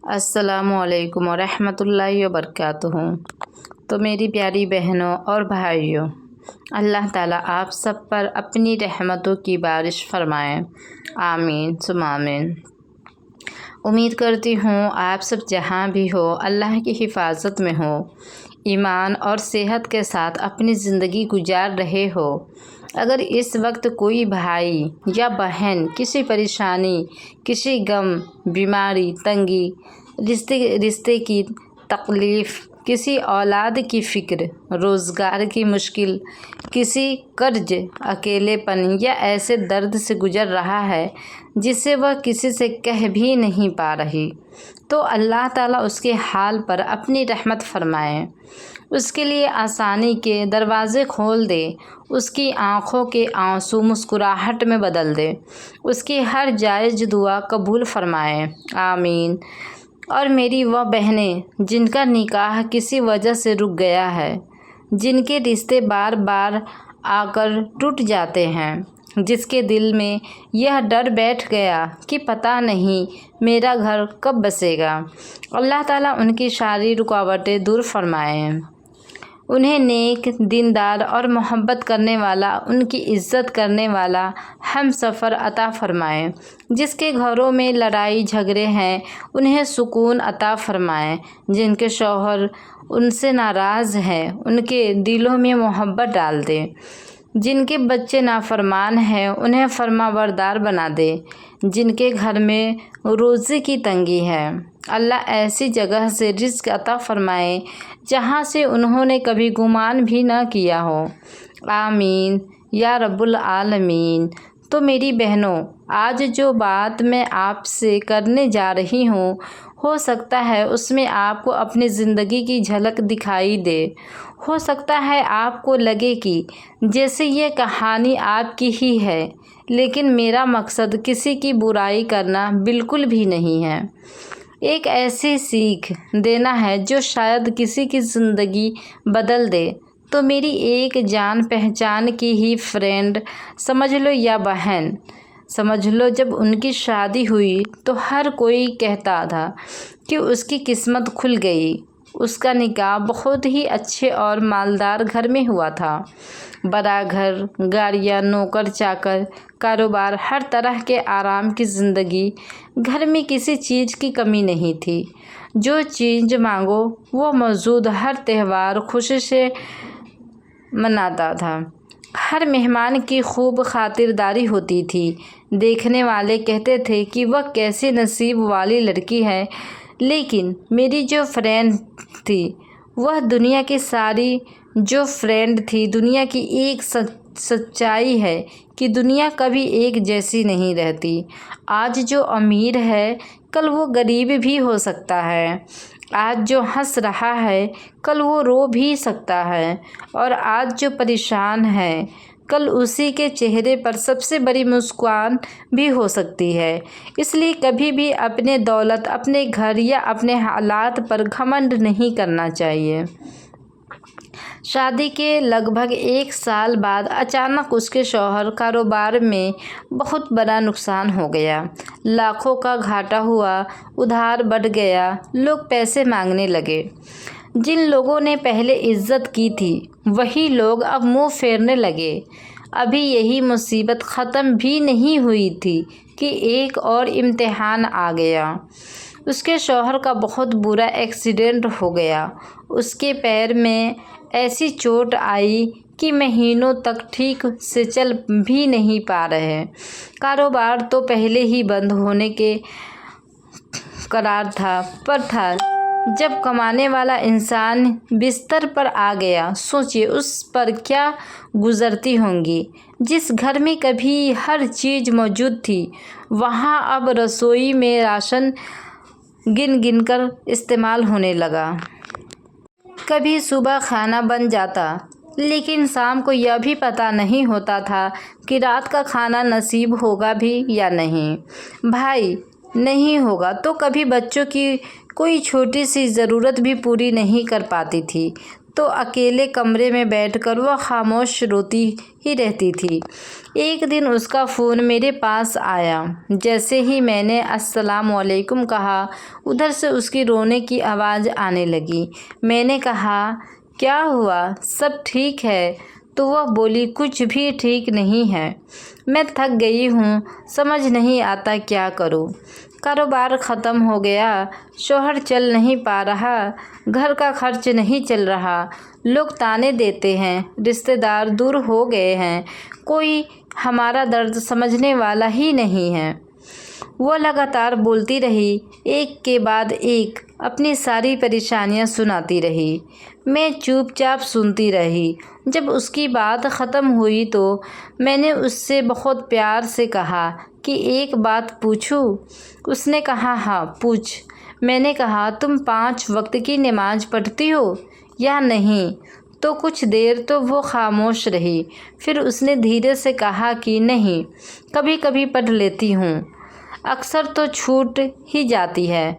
السلام علیکم ورحمۃ اللہ وبرکاتہ۔ تو میری پیاری بہنوں اور بھائیوں، اللہ تعالیٰ آپ سب پر اپنی رحمتوں کی بارش فرمائیں، آمین ثم آمین۔ امید کرتی ہوں آپ سب جہاں بھی ہو اللہ کی حفاظت میں ہو، ایمان اور صحت کے ساتھ اپنی زندگی گزار رہے ہو۔ اگر اس وقت کوئی بھائی یا بہن کسی پریشانی، کسی غم، بیماری، تنگی، رشتے کی تکلیف، کسی اولاد کی فکر، روزگار کی مشکل، کسی قرض، اکیلے پن یا ایسے درد سے گزر رہا ہے جسے وہ کسی سے کہہ بھی نہیں پا رہی، تو اللہ تعالیٰ اس کے حال پر اپنی رحمت فرمائے، اس کے لیے آسانی کے دروازے کھول دے، اس کی آنکھوں کے آنسو مسکراہٹ میں بدل دے، اس کی ہر جائز دعا قبول فرمائے، آمین۔ اور میری وہ بہنیں جن کا نکاح کسی وجہ سے رک گیا ہے، جن کے رشتے بار بار آ کر ٹوٹ جاتے ہیں، جس کے دل میں یہ ڈر بیٹھ گیا کہ پتہ نہیں میرا گھر کب بسے گا، اللہ تعالیٰ ان کی ساری رکاوٹیں دور فرمائے، انہیں نیک، دیندار اور محبت کرنے والا، ان کی عزت کرنے والا ہم سفر عطا فرمائے، جس کے گھروں میں لڑائی جھگڑے ہیں انہیں سکون عطا فرمائے، جن کے شوہر ان سے ناراض ہیں ان کے دلوں میں محبت ڈال دے، جن کے بچے نافرمان ہیں انہیں فرما بردار بنا دے، جن کے گھر میں روزی کی تنگی ہے اللہ ایسی جگہ سے رزق عطا فرمائے جہاں سے انہوں نے کبھی گمان بھی نہ کیا ہو، آمین یا رب العالمین۔ تو میری بہنوں، آج جو بات میں آپ سے کرنے جا رہی ہوں، ہو سکتا ہے اس میں آپ کو اپنی زندگی کی جھلک دکھائی دے، ہو سکتا ہے آپ کو لگے کہ جیسے یہ کہانی آپ کی ہی ہے، لیکن میرا مقصد کسی کی برائی کرنا بالکل بھی نہیں ہے، ایک ایسی سیکھ دینا ہے جو شاید کسی کی زندگی بدل دے۔ تو میری ایک جان پہچان کی ہی فرینڈ سمجھ لو یا بہن سمجھ لو، جب ان کی شادی ہوئی تو ہر کوئی کہتا تھا کہ اس کی قسمت کھل گئی، اس کا نکاح بہت ہی اچھے اور مالدار گھر میں ہوا تھا، بڑا گھر، گاڑیاں، نوکر چاکر، کاروبار، ہر طرح کے آرام کی زندگی، گھر میں کسی چیز کی کمی نہیں تھی، جو چیز مانگو وہ موجود، ہر تہوار خوشی سے مناتا تھا، ہر مہمان کی خوب خاطرداری ہوتی تھی، دیکھنے والے کہتے تھے کہ وہ کیسی نصیب والی لڑکی ہے، لیکن میری جو فرینڈ تھی وہ دنیا کی ساری جو فرینڈ تھی، دنیا کی ایک سچائی ہے کہ دنیا کبھی ایک جیسی نہیں رہتی، آج جو امیر ہے کل وہ غریب بھی ہو سکتا ہے، آج جو ہنس رہا ہے کل وہ رو بھی سکتا ہے، اور آج جو پریشان ہے کل اسی کے چہرے پر سب سے بڑی مسکان بھی ہو سکتی ہے، اس لیے کبھی بھی اپنے دولت، اپنے گھر یا اپنے حالات پر گھمنڈ نہیں کرنا چاہیے۔ شادی کے لگ بھگ 1 سال بعد اچانک اس کے شوہر کاروبار میں بہت بڑا نقصان ہو گیا، لاکھوں کا گھاٹا ہوا، ادھار بڑھ گیا، لوگ پیسے مانگنے لگے، جن لوگوں نے پہلے عزت کی تھی وہی لوگ اب منہ پھیرنے لگے، ابھی یہی مصیبت ختم بھی نہیں ہوئی تھی کہ ایک اور امتحان آ گیا، اس کے شوہر کا بہت برا ایکسیڈنٹ ہو گیا، اس کے پیر میں ایسی چوٹ آئی کہ مہینوں تک ٹھیک سے چل بھی نہیں پا رہے، کاروبار تو پہلے ہی بند ہونے کے قرار پر تھا، جب کمانے والا انسان بستر پر آ گیا، سوچیے اس پر کیا گزرتی ہوں گی، جس گھر میں کبھی ہر چیز موجود تھی وہاں اب رسوئی میں راشن گن گن کر استعمال ہونے لگا، کبھی صبح کھانا بن جاتا لیکن شام کو یہ بھی پتہ نہیں ہوتا تھا کہ رات کا کھانا نصیب ہوگا بھی یا نہیں، بھائی نہیں ہوگا تو کبھی بچوں کی کوئی چھوٹی سی ضرورت بھی پوری نہیں کر پاتی تھی، تو اکیلے کمرے میں بیٹھ کر وہ خاموش روتی ہی رہتی تھی۔ ایک دن اس کا فون میرے پاس آیا۔ جیسے ہی میں نے السلام علیکم کہا، ادھر سے اس کی رونے کی آواز آنے لگی۔ میں نے کہا، کیا ہوا؟ سب ٹھیک ہے؟ تو وہ بولی، کچھ بھی ٹھیک نہیں ہے، میں تھک گئی ہوں، سمجھ نہیں آتا کیا کروں۔ کاروبار ختم ہو گیا، شوہر چل نہیں پا رہا، گھر کا خرچ نہیں چل رہا، لوگ طعنے دیتے ہیں، رشتہ دار دور ہو گئے ہیں، کوئی ہمارا درد سمجھنے والا ہی نہیں ہے۔ وہ لگاتار بولتی رہی، ایک کے بعد ایک اپنی ساری پریشانیاں سناتی رہی۔ میں چپ چاپ سنتی رہی۔ جب اس کی بات ختم ہوئی تو میں نے اس سے بہت پیار سے کہا کہ ایک بات پوچھوں؟ اس نے کہا، ہاں پوچھ۔ میں نے کہا، تم 5 وقت کی نماز پڑھتی ہو یا نہیں؟ تو کچھ دیر تو وہ خاموش رہی، پھر اس نے دھیرے سے کہا کہ نہیں، کبھی کبھی پڑھ لیتی ہوں، اکثر تو چھوٹ ہی جاتی ہے۔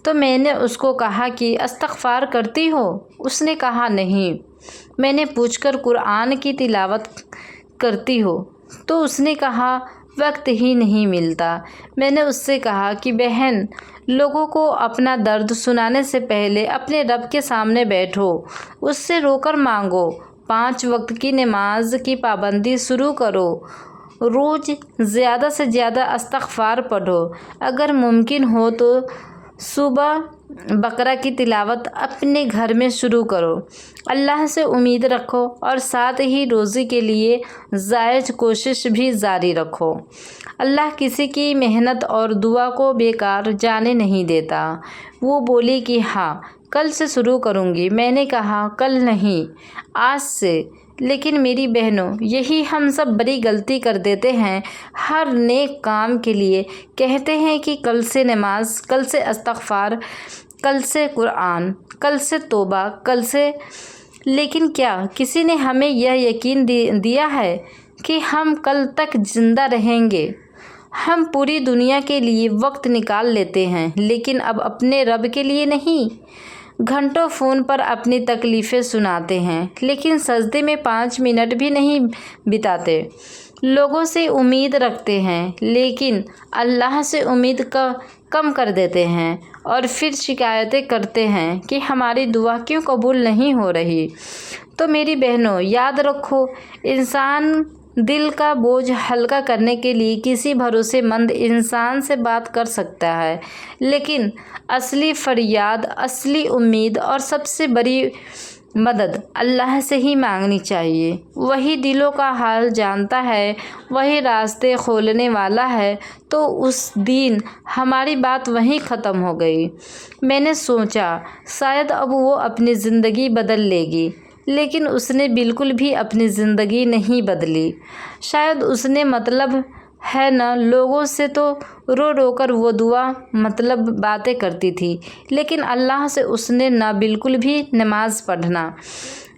تو میں نے اس کو کہا کہ استغفار کرتی ہو؟ اس نے کہا، نہیں۔ میں نے پوچھ کر قرآن کی تلاوت کرتی ہو؟ تو اس نے کہا، وقت ہی نہیں ملتا۔ میں نے اس سے کہا کہ بہن، لوگوں کو اپنا درد سنانے سے پہلے اپنے رب کے سامنے بیٹھو، اس سے رو کر مانگو، 5 وقت کی نماز کی پابندی شروع کرو، روز زیادہ سے زیادہ استغفار پڑھو، اگر ممکن ہو تو صبح بقرہ کی تلاوت اپنے گھر میں شروع کرو، اللہ سے امید رکھو اور ساتھ ہی روزی کے لیے جائز کوشش بھی جاری رکھو۔ اللہ کسی کی محنت اور دعا کو بیکار جانے نہیں دیتا۔ وہ بولی کہ ہاں، کل سے شروع کروں گی۔ میں نے کہا، کل نہیں، آج سے۔ لیکن میری بہنوں، یہی ہم سب بڑی غلطی کر دیتے ہیں۔ ہر نیک کام کے لیے کہتے ہیں کہ کل سے نماز، کل سے استغفار، کل سے قرآن، کل سے توبہ، کل سے۔ لیکن کیا کسی نے ہمیں یہ یقین دیا ہے کہ ہم کل تک زندہ رہیں گے؟ ہم پوری دنیا کے لیے وقت نکال لیتے ہیں، لیکن اب اپنے رب کے لیے نہیں۔ گھنٹوں فون پر اپنی تکلیفیں سناتے ہیں، لیکن سجدے میں 5 منٹ بھی نہیں بتاتے۔ لوگوں سے امید رکھتے ہیں، لیکن اللہ سے امید کم کر دیتے ہیں، اور پھر شکایتیں کرتے ہیں کہ ہماری دعا کیوں قبول نہیں ہو رہی۔ تو میری بہنوں، یاد رکھو، انسان دل کا بوجھ ہلکا کرنے کے لیے کسی بھروسے مند انسان سے بات کر سکتا ہے، لیکن اصلی فریاد، اصلی امید اور سب سے بڑی مدد اللہ سے ہی مانگنی چاہیے۔ وہی دلوں کا حال جانتا ہے، وہی راستے کھولنے والا ہے۔ تو اس دن ہماری بات وہیں ختم ہو گئی۔ میں نے سوچا شاید اب وہ اپنی زندگی بدل لے گی، لیکن اس نے بالکل بھی اپنی زندگی نہیں بدلی۔ شاید اس نے مطلب ہے نا، لوگوں سے تو رو رو کر وہ دعا مطلب باتیں کرتی تھی، لیکن اللہ سے اس نے نہ بالکل بھی نماز پڑھنا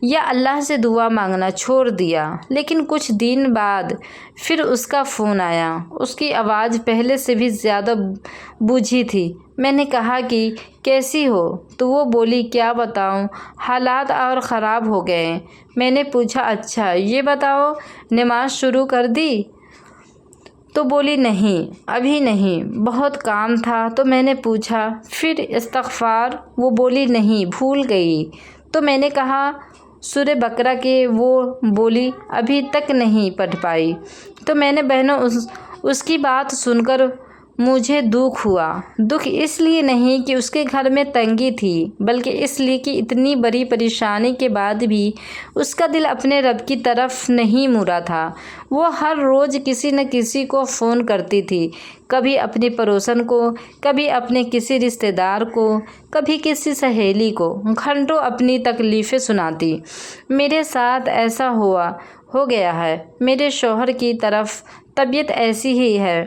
یا اللہ سے دعا مانگنا چھوڑ دیا۔ لیکن کچھ دن بعد پھر اس کا فون آیا۔ اس کی آواز پہلے سے بھی زیادہ بوجھی تھی۔ میں نے کہا کہ کیسی ہو؟ تو وہ بولی، کیا بتاؤں، حالات اور خراب ہو گئے۔ میں نے پوچھا، اچھا یہ بتاؤ، نماز شروع کر دی؟ تو بولی، نہیں، ابھی نہیں، بہت کام تھا۔ تو میں نے پوچھا، پھر استغفار؟ وہ بولی، نہیں، بھول گئی۔ تو میں نے کہا، سورہ بقرہ کے؟ وہ بولی، ابھی تک نہیں پڑھ پائی۔ تو میں نے بہنوں، اس کی بات سن کر مجھے دکھ ہوا۔ دکھ اس لیے نہیں کہ اس کے گھر میں تنگی تھی، بلکہ اس لیے کہ اتنی بڑی پریشانی کے بعد بھی اس کا دل اپنے رب کی طرف نہیں مڑا تھا۔ وہ ہر روز کسی نہ کسی کو فون کرتی تھی، کبھی اپنی پڑوسن کو، کبھی اپنے کسی رشتہ دار کو، کبھی کسی سہیلی کو، گھنٹوں اپنی تکلیفیں سناتی۔ میرے ساتھ ایسا ہو گیا ہے، میرے شوہر کی طرف طبیعت ایسی ہی ہے،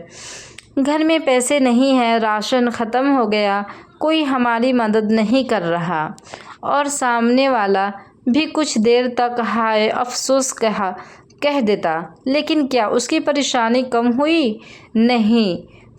گھر میں پیسے نہیں ہیں، راشن ختم ہو گیا، کوئی ہماری مدد نہیں کر رہا، اور سامنے والا بھی کچھ دیر تک ہائے افسوس کہہ دیتا۔ لیکن کیا اس کی پریشانی کم ہوئی؟ نہیں،